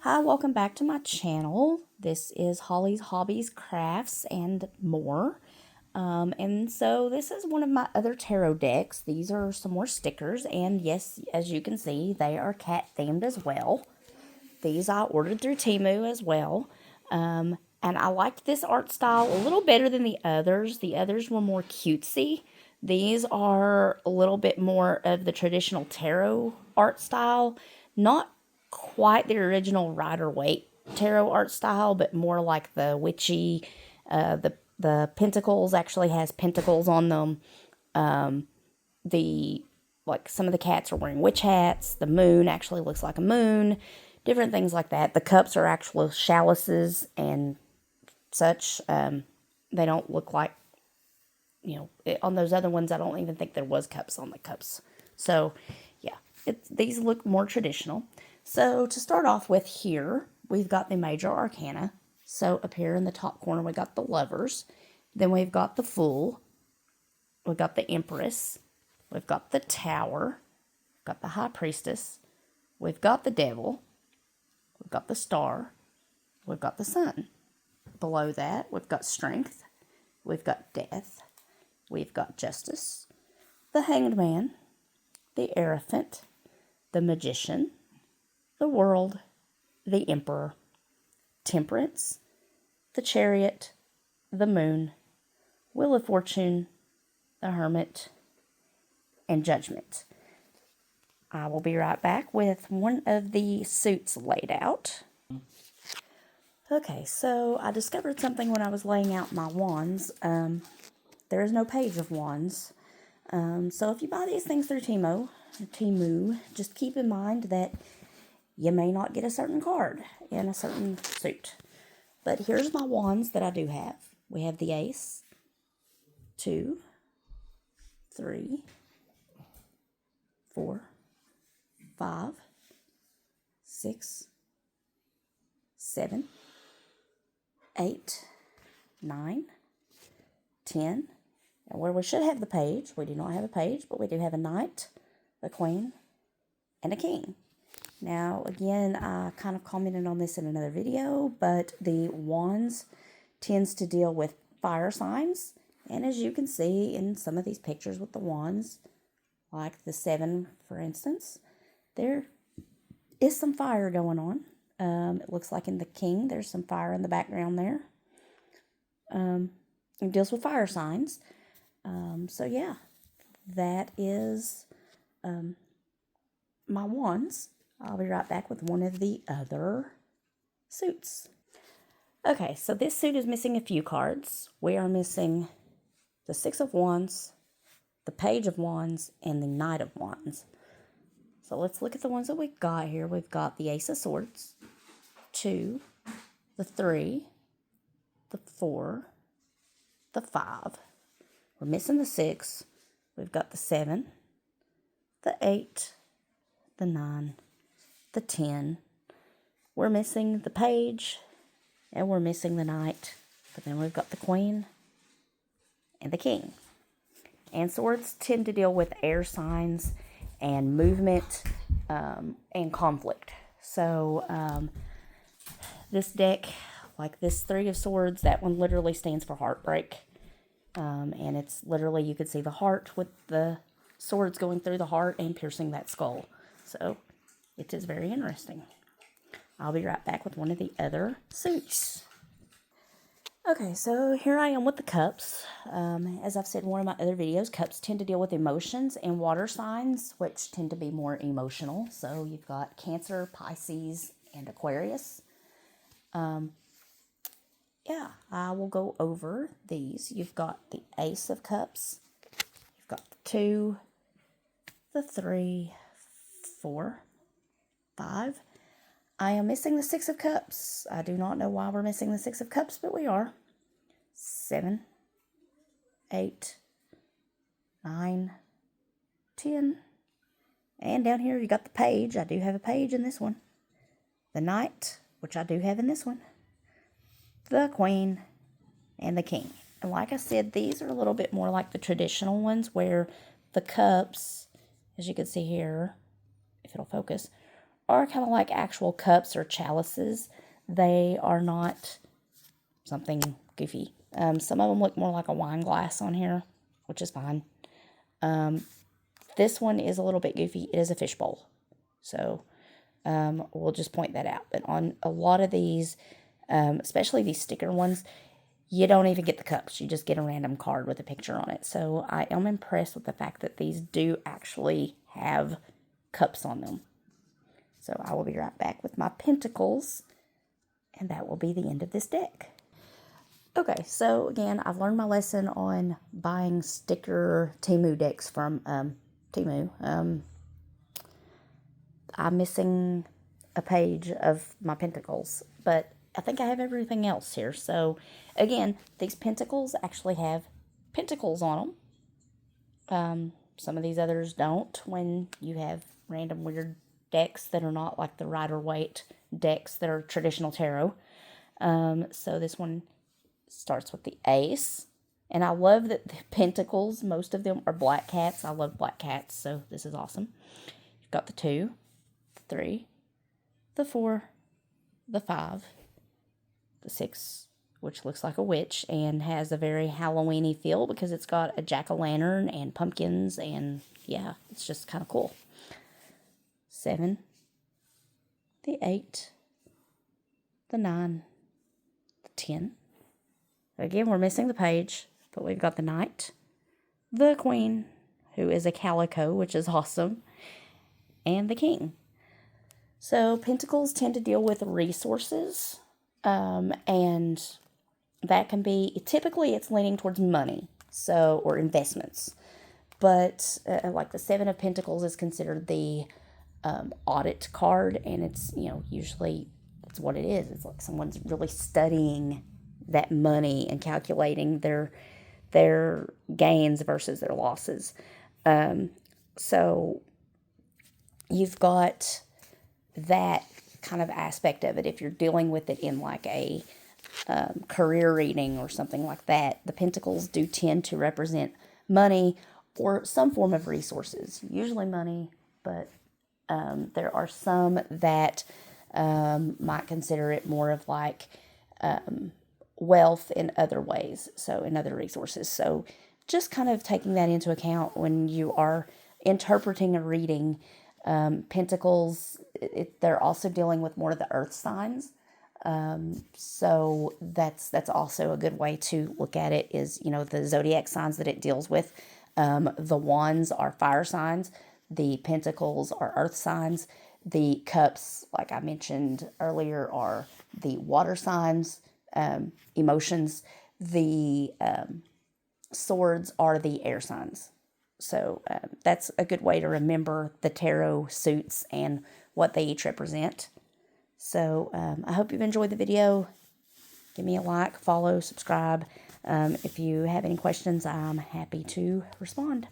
Hi, welcome back to my channel. This is Holly's Hobbies, Crafts, and more. And so this is one of my other tarot decks. These are some more stickers, and yes, as you can see, they are cat themed as well. These I ordered through Temu as well. And I liked this art style a little better than the others. The others were more cutesy. These are a little bit more of the traditional tarot art style. Not quite the original Rider-Waite tarot art style, but more like the witchy. The pentacles actually has pentacles on them. Like some of the cats are wearing witch hats. The moon actually looks like a moon. Different things like that. The cups are actual chalices and such. They don't look like, on those other ones, I don't even think there was cups on the cups. So, yeah, these look more traditional. So, to start off with here, we've got the major arcana. So, up here in the top corner, we got the lovers. Then we've got the fool. We've got the empress. We've got the tower. We've got the high priestess. We've got the devil. We've got the star. We've got the sun. Below that, we've got strength. We've got death. We've got justice. The hanged man. The Hierophant. The magician. The world. The emperor. Temperance. The chariot. The moon. Wheel of fortune. The hermit. And judgment. I will be right back with one of the suits laid out. Okay, so I discovered something when I was laying out my wands. There is no page of wands. So if you buy these things through Temu, just keep in mind that you may not get a certain card in a certain suit. But here's my wands that I do have. We have the ace, 2, 3, 4, 5, 6, 7, 8, 9, 10, and where we should have the page, we do not have a page, but we do have a knight, a queen, and a king. Now, again, I kind of commented on this in another video, but the wands tends to deal with fire signs, and as you can see in some of these pictures with the wands, like the 7, for instance, there is some fire going on. It looks like in the king, there's some fire in the background there. It deals with fire signs. So yeah, that is my wands. I'll be right back with one of the other suits. Okay, so this suit is missing a few cards. We are missing the 6 of Wands, the Page of Wands, and the Knight of Wands. So let's look at the ones that we've got here. We've got the Ace of Swords, 2, the 3, the 4, the 5. We're missing the 6. We've got the 7, the 8, the 9, the 10. We're missing the Page, and we're missing the Knight. But then we've got the Queen and the King. And swords tend to deal with air signs and movement and conflict. So this deck, like this 3 of Swords, that one literally stands for heartbreak. And it's literally, you can see the heart with the swords going through the heart and piercing that skull. So it is very interesting. I'll be right back with one of the other suits. Okay, so here I am with the cups. As I've said in one of my other videos, cups tend to deal with emotions and water signs, which tend to be more emotional. So you've got Cancer, Pisces, and Aquarius. Yeah, I will go over these. You've got the Ace of Cups. You've got the 2, the 3, 4, 5. I am missing the 6 of Cups. I do not know why we're missing the 6 of Cups, but we are. 7, 8, 9, 10. And down here you got the Page. I do have a Page in this one. The Knight, which I do have in this one. The Queen, and the King. And like I said, these are a little bit more like the traditional ones where the cups, as you can see here, if it'll focus, are kind of like actual cups or chalices. They are not something goofy. Some of them look more like a wine glass on here, which is fine. This one is a little bit goofy. It is a fishbowl. So we'll just point that out. But on a lot of these, especially these sticker ones, you don't even get the cups. You just get a random card with a picture on it. So I am impressed with the fact that these do actually have cups on them. So I will be right back with my pentacles, and that will be the end of this deck. Okay, so again, I've learned my lesson on buying sticker temu decks from Temu. I'm missing a page of my pentacles, but I think I have everything else here. So again, these pentacles actually have pentacles on them. Some of these others don't, when you have random weird decks that are not like the Rider-Waite decks that are traditional tarot. So this one starts with the ace. And I love that the pentacles, most of them are black cats. I love black cats, so this is awesome. You've got the 2, the 3, the 4, the 5, the 6, which looks like a witch and has a very Halloween-y feel because it's got a jack-o'-lantern and pumpkins, and yeah, it's just kind of cool. 7, the 8, the 9, the 10. Again, we're missing the page, but we've got the Knight, the Queen, who is a calico, which is awesome, and the King. So pentacles tend to deal with resources, and that can be, typically it's leaning towards money, so, or investments. But like the 7 of Pentacles is considered the audit card, and it's, you know, usually that's what it is. It's like someone's really studying that money and calculating their gains versus their losses. So you've got that kind of aspect of it. If you're dealing with it in like a career reading or something like that, the pentacles do tend to represent money or some form of resources, usually money, but there are some that might consider it more of like wealth in other ways, so in other resources. So just kind of taking that into account when you are interpreting a reading. Pentacles, they're also dealing with more of the earth signs. So that's also a good way to look at it, is, you know, the zodiac signs that it deals with. The wands are fire signs. The pentacles are earth signs. The cups, like I mentioned earlier, are the water signs, emotions. The swords are the air signs. So that's a good way to remember the tarot suits and what they each represent. So I hope you've enjoyed the video. Give me a like, follow, subscribe. If you have any questions, I'm happy to respond.